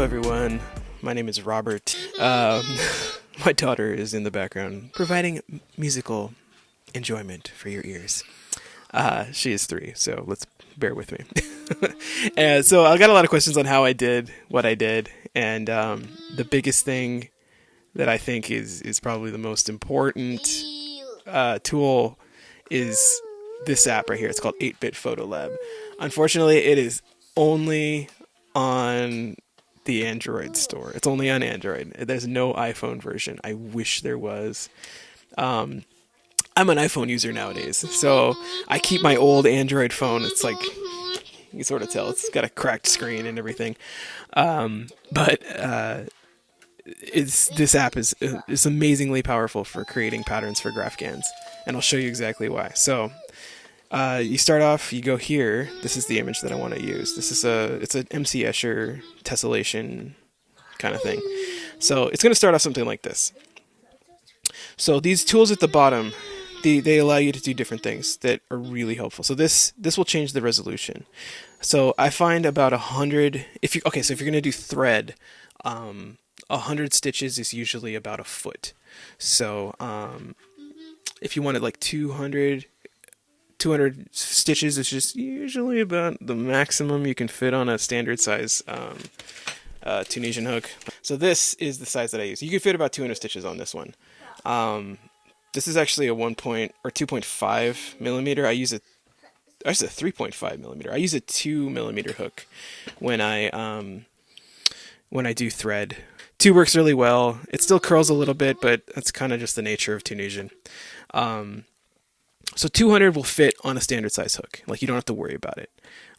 Hello everyone, my name is Robert. My daughter is in the background providing musical enjoyment for your ears. She is 3, so let's bear with me. And so I got a lot of questions on how I did what I did, and the biggest thing that I think is probably the most important tool is this app right here. It's called 8-Bit Photo Lab. Unfortunately, it is only on the Android store. It's only on Android. There's no iPhone version. I wish there was. I'm an iPhone user nowadays, so I keep my old Android phone. It's like, you can sort of tell, it's got a cracked screen and everything. This app is amazingly powerful for creating patterns for Graphghans, and I'll show you exactly why. So you start off, you go here. This is the image that I want to use. It's an MC Escher tessellation kind of thing. So it's going to start off something like this. So these tools at the bottom, they allow you to do different things that are really helpful. So this will change the resolution. So I find about 100. So if you're going to do thread, 100 stitches is usually about a foot. So if you wanted like 200 stitches is just usually about the maximum you can fit on a standard size Tunisian hook. So this is the size that I use. You can fit about 200 stitches on this one. This is actually a 2.5 millimeter. I use a 3.5 millimeter. I use a 2 millimeter hook when I do thread. 2 works really well. It still curls a little bit, but that's kind of just the nature of Tunisian. So 200 will fit on a standard size hook. Like, you don't have to worry about it.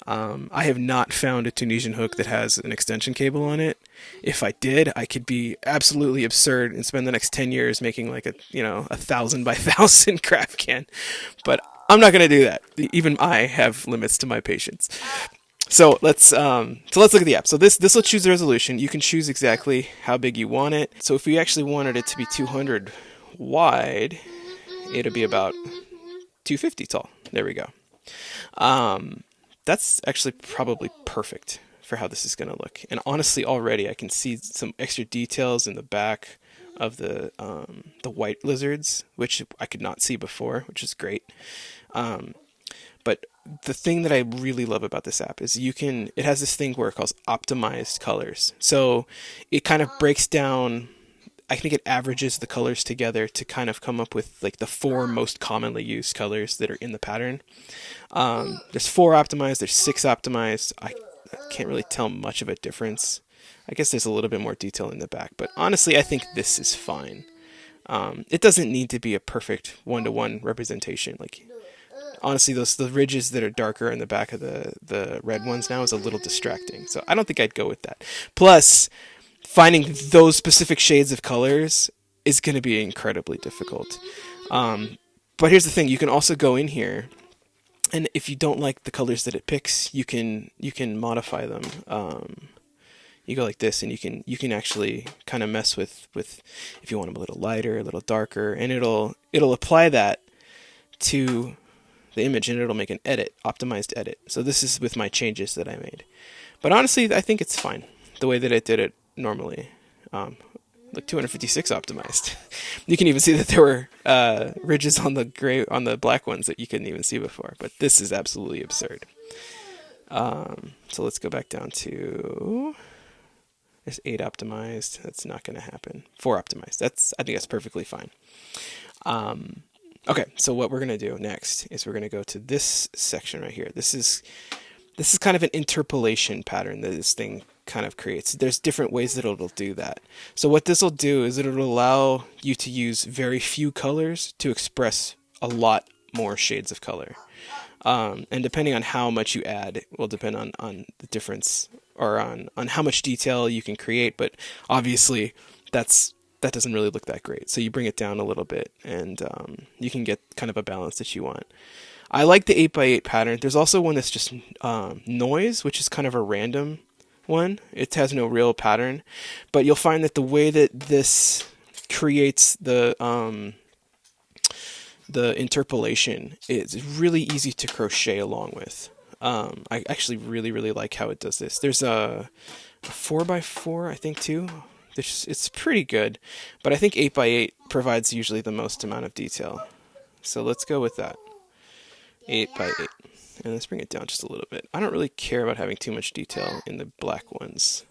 I have not found a Tunisian hook that has an extension cable on it. If I did, I could be absolutely absurd and spend the next 10 years making like a 1,000 by 1,000 Graphghan. But I'm not going to do that. Even I have limits to my patience. So let's look at the app. So this will choose the resolution. You can choose exactly how big you want it. So if we actually wanted it to be 200 wide, it'll be about 250 tall. There we go. That's actually probably perfect for how this is going to look. And honestly, already I can see some extra details in the back of the white lizards, which I could not see before, which is great. But the thing that I really love about this app is it has this thing where it calls optimized colors. So it kind of breaks down, I think it averages the colors together to kind of come up with like the 4 most commonly used colors that are in the pattern. There's 4 optimized, there's 6 optimized. I can't really tell much of a difference. I guess there's a little bit more detail in the back, but honestly, I think this is fine. It doesn't need to be a perfect 1-to-1 representation. Like, honestly, the ridges that are darker in the back of the red ones now is a little distracting. So I don't think I'd go with that. Plus, finding those specific shades of colors is going to be incredibly difficult. But here's the thing: you can also go in here, and if you don't like the colors that it picks, you can modify them. You go like this, and you can actually kind of mess with if you want them a little lighter, a little darker, and it'll apply that to the image, and it'll make an optimized edit. So this is with my changes that I made. But honestly, I think it's fine the way that it did it normally. Like 256 optimized. You can even see that there were ridges on the black ones that you couldn't even see before. But this is absolutely absurd. So let's go back down to, there's 8 optimized. That's not going to happen. 4 optimized. I think that's perfectly fine. Okay, so what we're going to do next is we're going to go to this section right here. This is kind of an interpolation pattern that this thing kind of creates. There's different ways that it'll do that. So what this will do is it'll allow you to use very few colors to express a lot more shades of color. And depending on how much you add, it will depend on the difference, or on how much detail you can create. But obviously, that doesn't really look that great. So you bring it down a little bit, and you can get kind of a balance that you want. I like the 8x8 pattern. There's also one that's just noise, which is kind of a random one. It has no real pattern, but you'll find that the way that this creates the interpolation is really easy to crochet along with. I actually really like how it does this. There's a 4x4, I think, too. It's pretty good, but I think 8x8 provides usually the most amount of detail. So let's go with that. 8x8. And let's bring it down just a little bit. I don't really care about having too much detail in the black ones.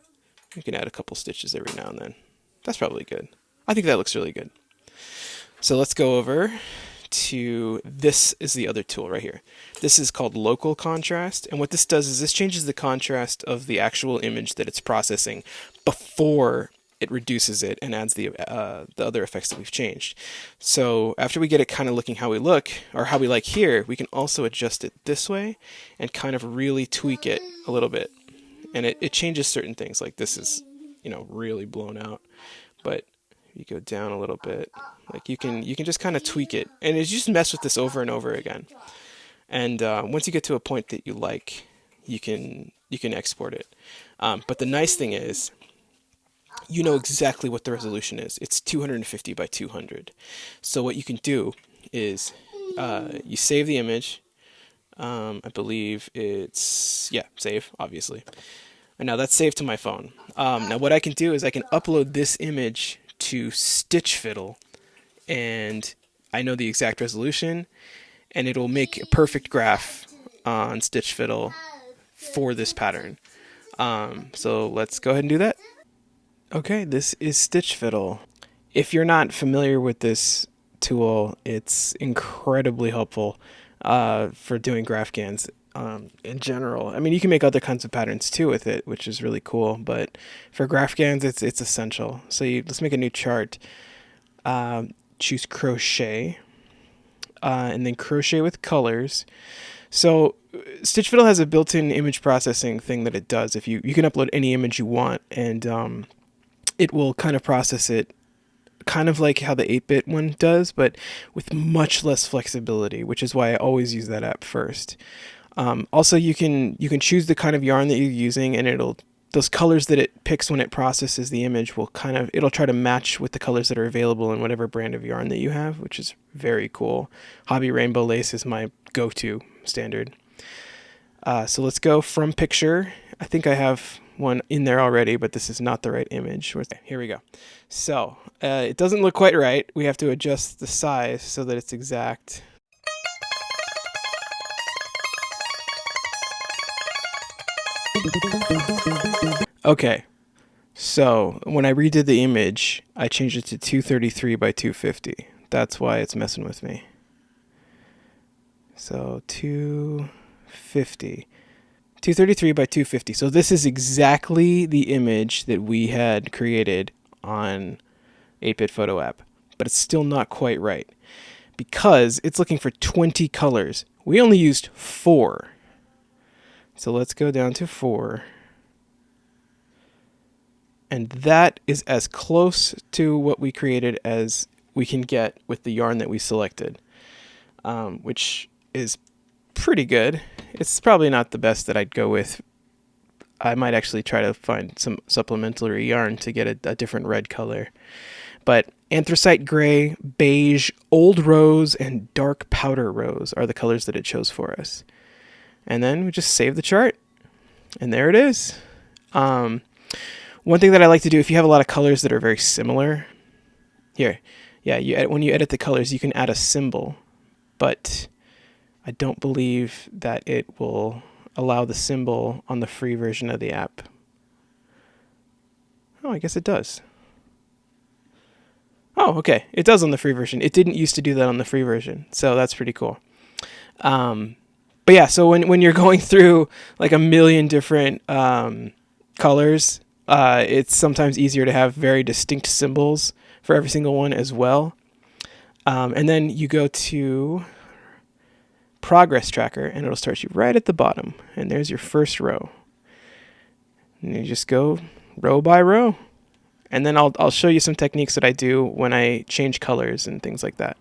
You can add a couple stitches every now and then. That's probably good. I think that looks really good. So let's go over to, this is the other tool right here. This is called local contrast, and what this does is this changes the contrast of the actual image that it's processing before it reduces it and adds the other effects that we've changed. So after we get it kind of looking how we look, or how we like here, we can also adjust it this way and kind of really tweak it a little bit. And it changes certain things, like this is, you know, really blown out, but you go down a little bit, like you can just kind of tweak it, and you just mess with this over and over again. And once you get to a point that you like, you can export it. But the nice thing is, you know exactly what the resolution is. It's 250 by 200. So what you can do is you save the image. I believe it's, yeah, save, obviously. And now that's saved to my phone. Now what I can do is I can upload this image to StitchFiddle, and I know the exact resolution, and it'll make a perfect graph on StitchFiddle for this pattern. So let's go ahead and do that. Okay, this is StitchFiddle. If you're not familiar with this tool, it's incredibly helpful for doing Graphghans in general. I mean, you can make other kinds of patterns too with it, which is really cool, but for Graphghans, it's essential. So let's make a new chart. Choose Crochet, and then Crochet with colors. So StitchFiddle has a built-in image processing thing that it does. If you can upload any image you want, and it will kind of process it kind of like how the 8-bit one does, but with much less flexibility, which is why I always use that app first. Also, you can choose the kind of yarn that you're using, and those colors that it picks when it processes the image it'll try to match with the colors that are available in whatever brand of yarn that you have, which is very cool. Hobby Rainbow Lace is my go-to standard. So let's go from picture. I think I have one in there already, but this is not the right image. Here we go. So it doesn't look quite right. We have to adjust the size so that it's exact. Okay, so when I redid the image, I changed it to 233 by 250. That's why it's messing with me. So 250. 233 by 250. So this is exactly the image that we had created on 8-bit photo app, but it's still not quite right because it's looking for 20 colors. We only used 4. So let's go down to 4. And that is as close to what we created as we can get with the yarn that we selected, which is pretty good. It's probably not the best that I'd go with. I might actually try to find some supplementary yarn to get a different red color. But anthracite gray, beige, old rose, and dark powder rose are the colors that it chose for us. And then we just save the chart. And there it is. One thing that I like to do, if you have a lot of colors that are very similar, here, yeah, when you edit the colors, you can add a symbol, but I don't believe that it will allow the symbol on the free version of the app. Oh, I guess it does. Oh, okay, it does on the free version. It didn't used to do that on the free version, so that's pretty cool. But yeah, so when you're going through like a million different colors, it's sometimes easier to have very distinct symbols for every single one as well. And then you go to progress tracker, and it'll start you right at the bottom, and there's your first row. And you just go row by row. And then I'll show you some techniques that I do when I change colors and things like that.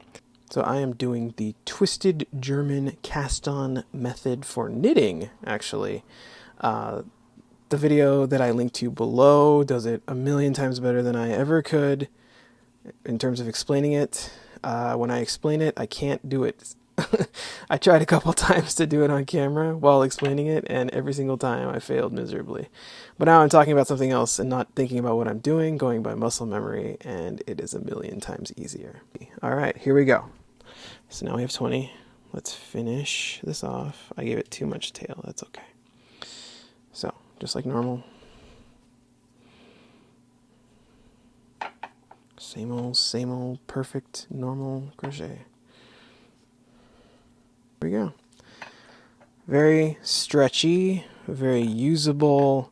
So I am doing the twisted German cast-on method for knitting, actually. The video that I linked to below does it a million times better than I ever could in terms of explaining it. When I explain it, I can't do it I tried a couple times to do it on camera while explaining it, and every single time I failed miserably. But now I'm talking about something else and not thinking about what I'm doing, going by muscle memory, and it is a million times easier. All right, here we go. So now we have 20. Let's finish this off. I gave it too much tail. That's okay. So, just like normal. Same old, perfect, normal crochet. Here we go. Very stretchy, very usable.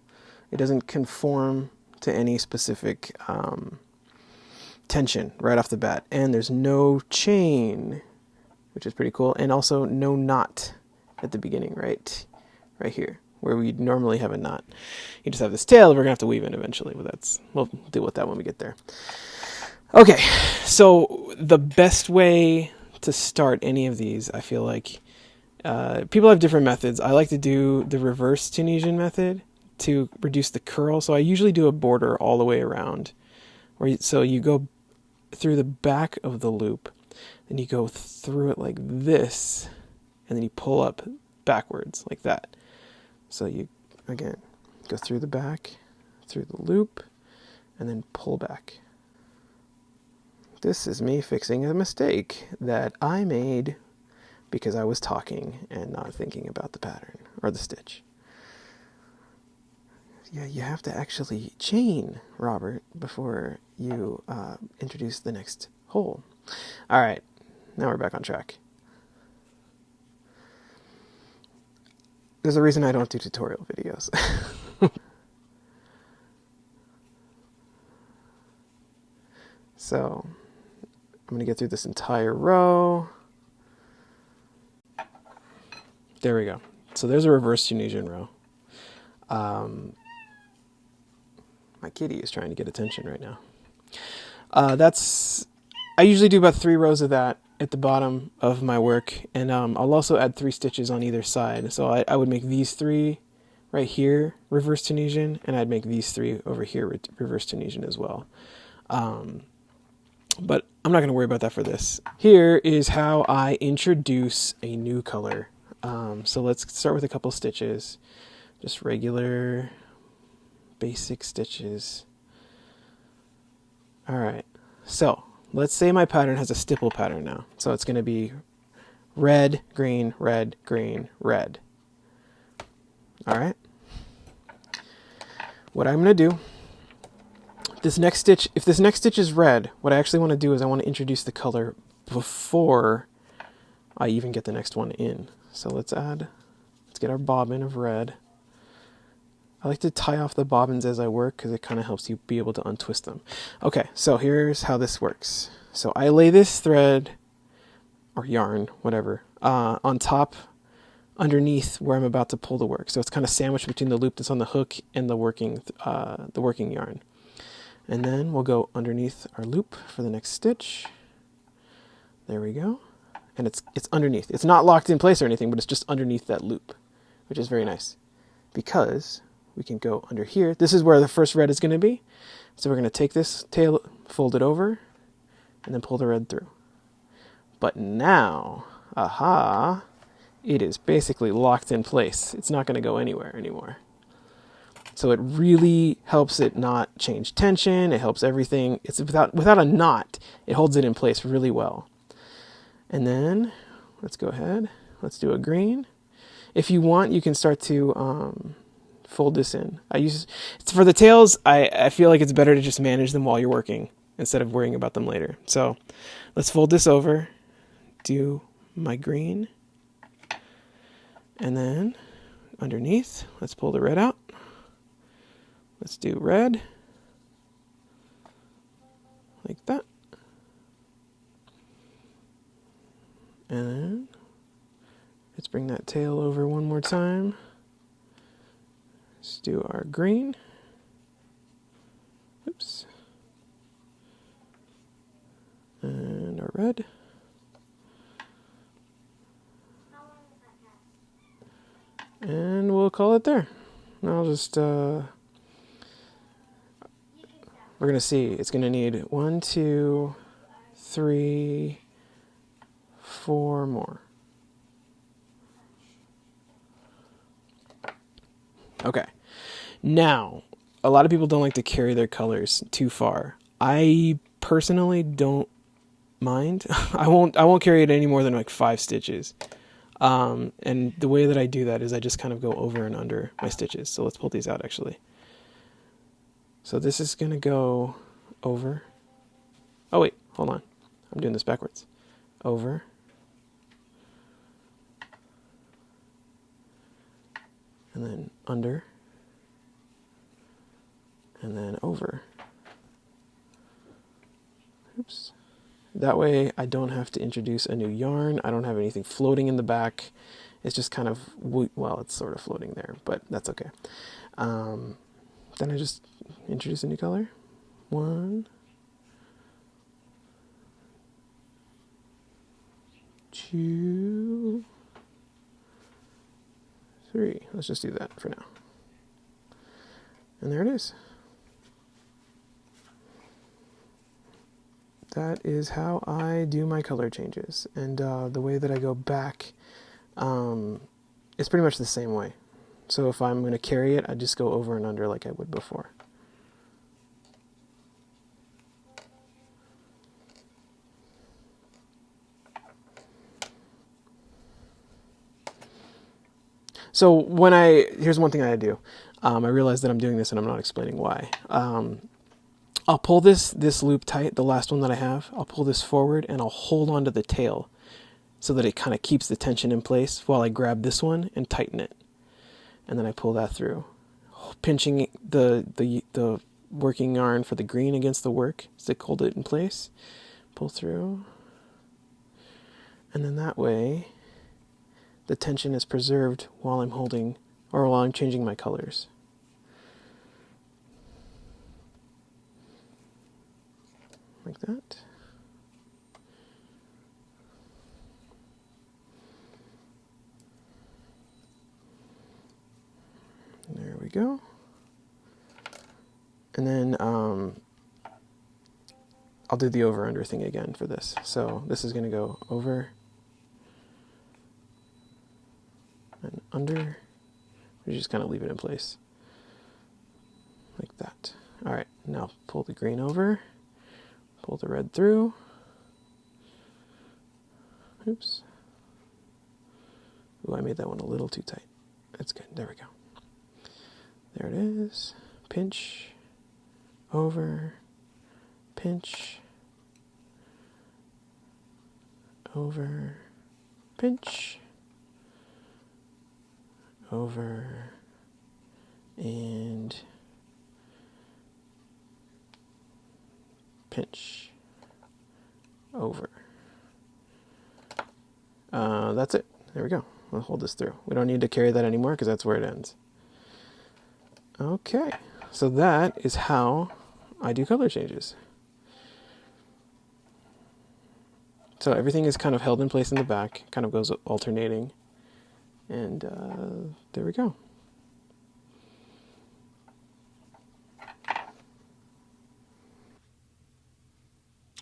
It doesn't conform to any specific tension right off the bat. And there's no chain, which is pretty cool. And also no knot at the beginning, right here, where we'd normally have a knot. You just have this tail that we're going to have to weave in eventually, but we'll deal with that when we get there. Okay, so the best way to start any of these, I feel like, people have different methods. I like to do the reverse Tunisian method to reduce the curl. So I usually do a border all the way around. So you go through the back of the loop, then you go through it like this, and then you pull up backwards like that. So you, again, go through the back, through the loop, and then pull back. This is me fixing a mistake that I made because I was talking and not thinking about the pattern or the stitch. Yeah, you have to actually chain, Robert, before you introduce the next hole. All right, now we're back on track. There's a reason I don't do tutorial videos. So I'm going to get through this entire row. There we go. So there's a reverse Tunisian row. My kitty is trying to get attention right now. I usually do about 3 rows of that at the bottom of my work, and I'll also add 3 stitches on either side. So I would make these 3 right here reverse Tunisian, and I'd make these 3 over here reverse Tunisian as well. But I'm not going to worry about that for this. Here is how I introduce a new color. So let's start with a couple stitches, just regular basic stitches. All right, so let's say my pattern has a stipple pattern now. So it's going to be red, green, red, green, red. All right. What I'm going to do, this next stitch, if this next stitch is red, what I actually want to do is I want to introduce the color before I even get the next one in. So let's get our bobbin of red. I like to tie off the bobbins as I work because it kind of helps you be able to untwist them. Okay, so here's how this works. So I lay this thread, or yarn, whatever, on top, underneath where I'm about to pull the work. So it's kind of sandwiched between the loop that's on the hook and the working yarn. And then we'll go underneath our loop for the next stitch. There we go. And it's underneath. It's not locked in place or anything, but it's just underneath that loop, which is very nice because we can go under here. This is where the first red is going to be. So we're going to take this tail, fold it over, and then pull the red through. But now, aha, it is basically locked in place. It's not going to go anywhere anymore. So it really helps it not change tension. It helps everything. It's without a knot, it holds it in place really well. And then let's go ahead. Let's do a green. If you want, you can start to fold this in. For the tails, I feel like it's better to just manage them while you're working instead of worrying about them later. So let's fold this over, do my green, and then underneath, let's pull the red out. Let's do red, like that. And then let's bring that tail over one more time. Let's do our green. Oops. And our red. And we'll call it there. I'll just, we're going to see. It's going to need 1, 2, 3, 4 more. Okay. Now, a lot of people don't like to carry their colors too far. I personally don't mind. I won't carry it any more than like 5 stitches. And the way that I do that is I just kind of go over and under my stitches. So let's pull these out actually. So this is going to go over. Oh wait, hold on. I'm doing this backwards. Over. And then under. And then over. Oops. That way I don't have to introduce a new yarn. I don't have anything floating in the back. It's just kind of, well, it's sort of floating there, but that's okay. Then I just introduce a new color. 1, 2, 3. Let's just do that for now. And there it is. That is how I do my color changes. And the way that I go back is pretty much the same way. So if I'm going to carry it, I just go over and under like I would before. So here's one thing I do. I realize that I'm doing this and I'm not explaining why. I'll pull this loop tight, the last one that I have. I'll pull this forward and I'll hold onto the tail so that it kind of keeps the tension in place while I grab this one and tighten it. And then I pull that through, pinching the working yarn for the green against the work to hold it in place. Pull through. And then that way the tension is preserved while I'm holding or while I'm changing my colors. Like that. There we go. And then I'll do the over under thing again for this. So this is going to go over and under. We just kind of leave it in place like that. All right, now pull the green over, pull the red through. Oops. Ooh, I made that one a little too tight. That's good. There we go. There it is. Pinch, over, pinch, over, pinch, over, and pinch, over. That's it. There we go. I'll hold this through. We don't need to carry that anymore because that's where it ends. Okay, so that is how I do color changes. So everything is kind of held in place in the back, kind of goes alternating, and there we go.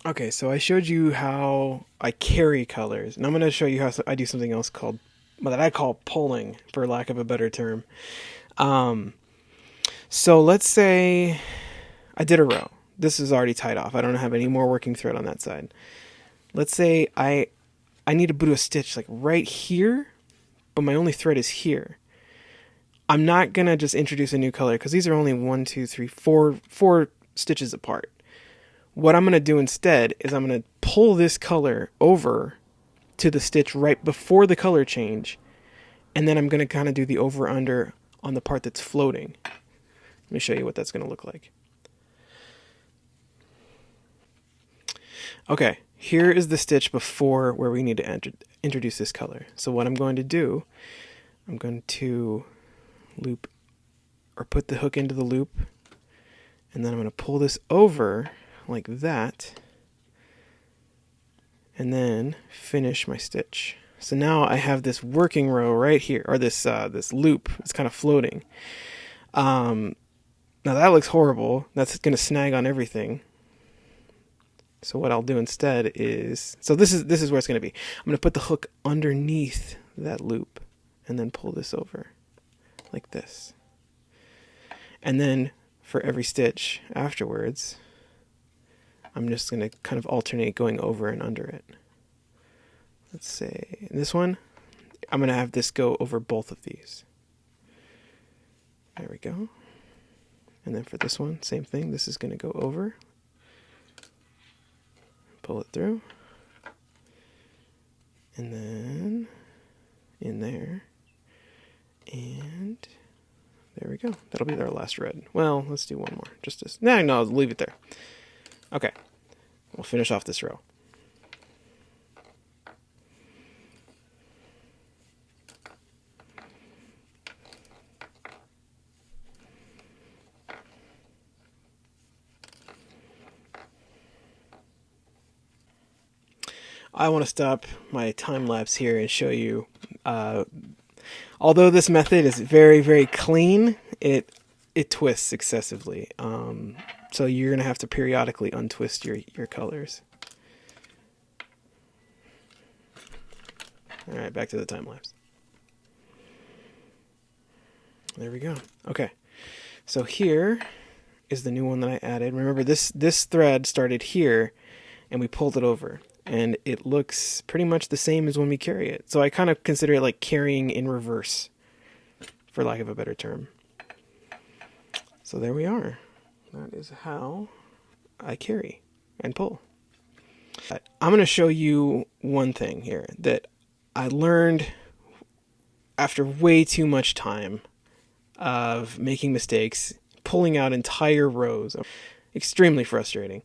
Okay, so I showed you how I carry colors, and I'm going to show you how I do something else that I call pulling, for lack of a better term. So let's say I did a row. This is already tied off. I don't have any more working thread on that side. Let's say I need to do a stitch like right here, but my only thread is here. I'm not going to just introduce a new color because these are only 1, 2, 3, 4 stitches apart. What I'm going to do instead is I'm going to pull this color over to the stitch right before the color change, and then I'm going to kind of do the over-under on the part that's floating. Let me show you what that's going to look like. Okay, here is the stitch before where we need to introduce this color. So what I'm going to do, I'm going to loop or put the hook into the loop, and then I'm going to pull this over like that, and then finish my stitch. So now I have this working row right here, or this loop. It's kind of floating. Now that looks horrible. That's going to snag on everything. So what I'll do instead is, so this is where it's going to be. I'm going to put the hook underneath that loop and then pull this over like this. And then for every stitch afterwards, I'm just going to kind of alternate going over and under it. Let's say in this one, I'm going to have this go over both of these. There we go. And then for this one, same thing. This is going to go over. Pull it through. And then in there. And there we go. That'll be our last red. Well, let's do one more. Just this. No, leave it there. Okay. We'll finish off this row. I want to stop my time lapse here and show you, although this method is very, very clean, it twists excessively. So you're going to have to periodically untwist your colors. All right, back to the time lapse. There we go. Okay, so here is the new one that I added. Remember, this thread started here, and we pulled it over. And it looks pretty much the same as when we carry it. So I kind of consider it like carrying in reverse, for lack of a better term. So there we are. That is how I carry and pull. I'm going to show you one thing here that I learned after way too much time of making mistakes, pulling out entire rows. Extremely frustrating.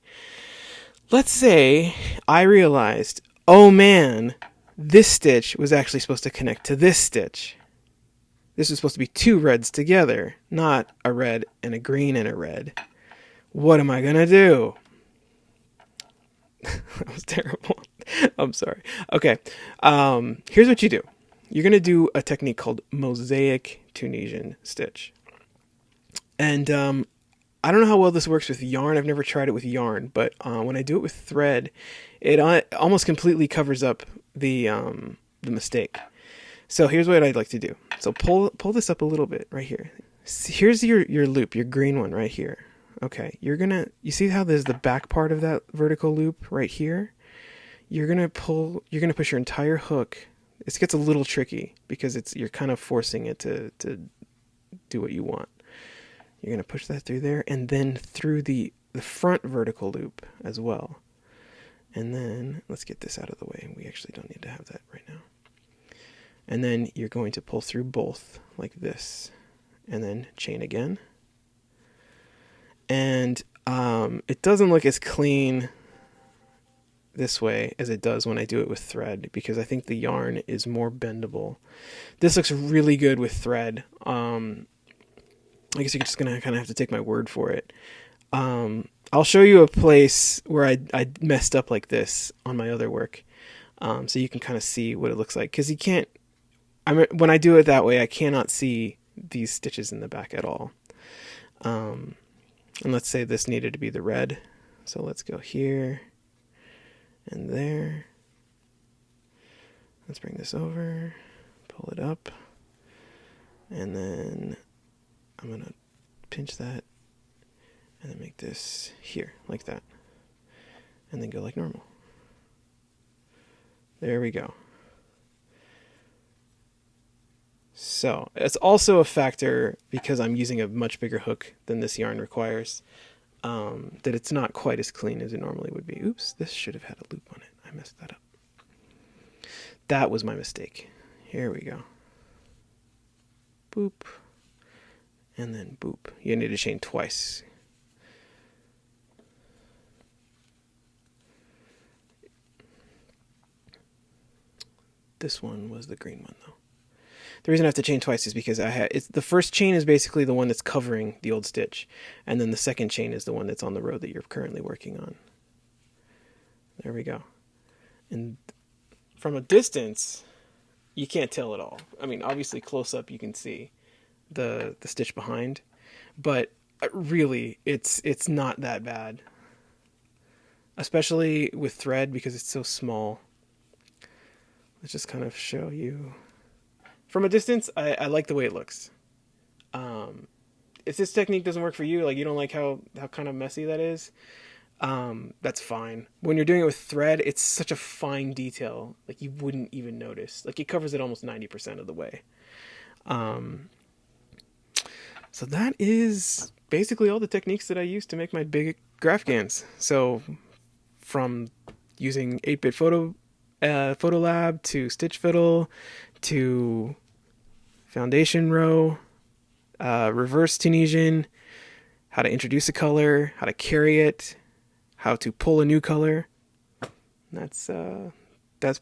Let's say I realized, oh man, this stitch was actually supposed to connect to this stitch. This was supposed to be two reds together, not a red and a green and a red. What am I going to do? That was terrible. I'm sorry. Okay, here's what you do. You're going to do a technique called Mosaic Tunisian stitch. And I don't know how well this works with yarn. I've never tried it with yarn, but when I do it with thread, it almost completely covers up the mistake. So here's what I'd like to do. So pull this up a little bit right here. Here's your loop, your green one right here. Okay, you see how there's the back part of that vertical loop right here? You're gonna push your entire hook. It gets a little tricky because you're kind of forcing it to do what you want. You're going to push that through there and then through the front vertical loop as well. And then let's get this out of the way. We actually don't need to have that right now. And then you're going to pull through both like this and then chain again. And it doesn't look as clean this way as it does when I do it with thread because I think the yarn is more bendable. This looks really good with thread. I guess you're just going to kind of have to take my word for it. I'll show you a place where I messed up like this on my other work, so you can kind of see what it looks like. Because when I do it that way, I cannot see these stitches in the back at all. And let's say this needed to be the red. So let's go here and there. Let's bring this over, pull it up, and then I'm going to pinch that and then make this here, like that. And then go like normal. There we go. So, it's also a factor, because I'm using a much bigger hook than this yarn requires, that it's not quite as clean as it normally would be. Oops, this should have had a loop on it. I messed that up. That was my mistake. Here we go. Boop. And then boop. You need to chain twice. This one was the green one, though. The reason I have to chain twice is because the first chain is basically the one that's covering the old stitch, and then the second chain is the one that's on the row that you're currently working on. There we go. And from a distance, you can't tell at all. I mean, obviously close up you can see the stitch behind, but really it's not that bad, especially with thread because it's so small. Let's just kind of show you from a distance. I like the way it looks. if this technique doesn't work for you, like you don't like how kind of messy that is, that's fine. When you're doing it with thread, it's such a fine detail, like you wouldn't even notice. Like it covers it almost 90% of the way. So that is basically all the techniques that I use to make my big Graphghans. So from using 8-bit photo lab to StitchFiddle to foundation row, reverse Tunisian, how to introduce a color, how to carry it, how to pull a new color. That's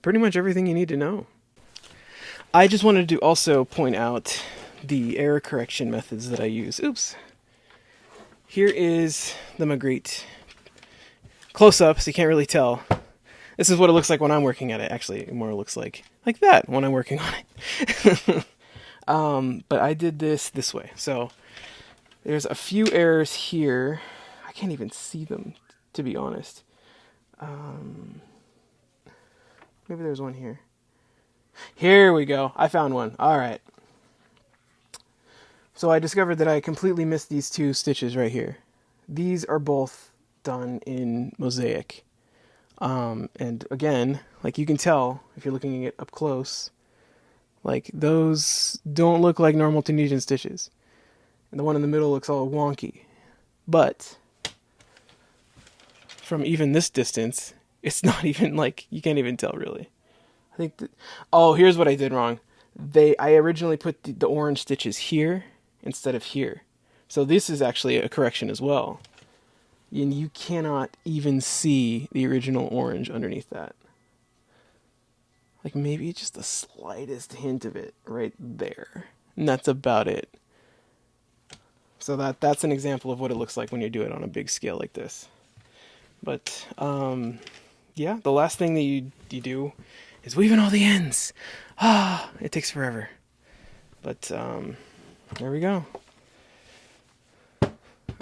pretty much everything you need to know. I just wanted to also point out the error correction methods that I use. Oops. Here is the Magritte close up, so you can't really tell. This is what it looks like when I'm working at it. Actually, it more looks like that when I'm working on it. But I did this way. So there's a few errors here. I can't even see them, to be honest. Maybe there's one here. Here we go. I found one. All right. So I discovered that I completely missed these two stitches right here. These are both done in Mosaic. And again, like you can tell if you're looking at it up close, like those don't look like normal Tunisian stitches. And the one in the middle looks all wonky. But from even this distance, it's not even like, you can't even tell really. I think that, oh, here's what I did wrong. I originally put the orange stitches here instead of here. So this is actually a correction as well. And you cannot even see the original orange underneath that. Like maybe just the slightest hint of it right there. And that's about it. So that's an example of what it looks like when you do it on a big scale like this. But yeah, the last thing that you do is weave in all the ends. It takes forever. But there we go.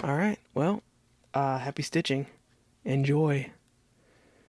All right, well, happy stitching. Enjoy.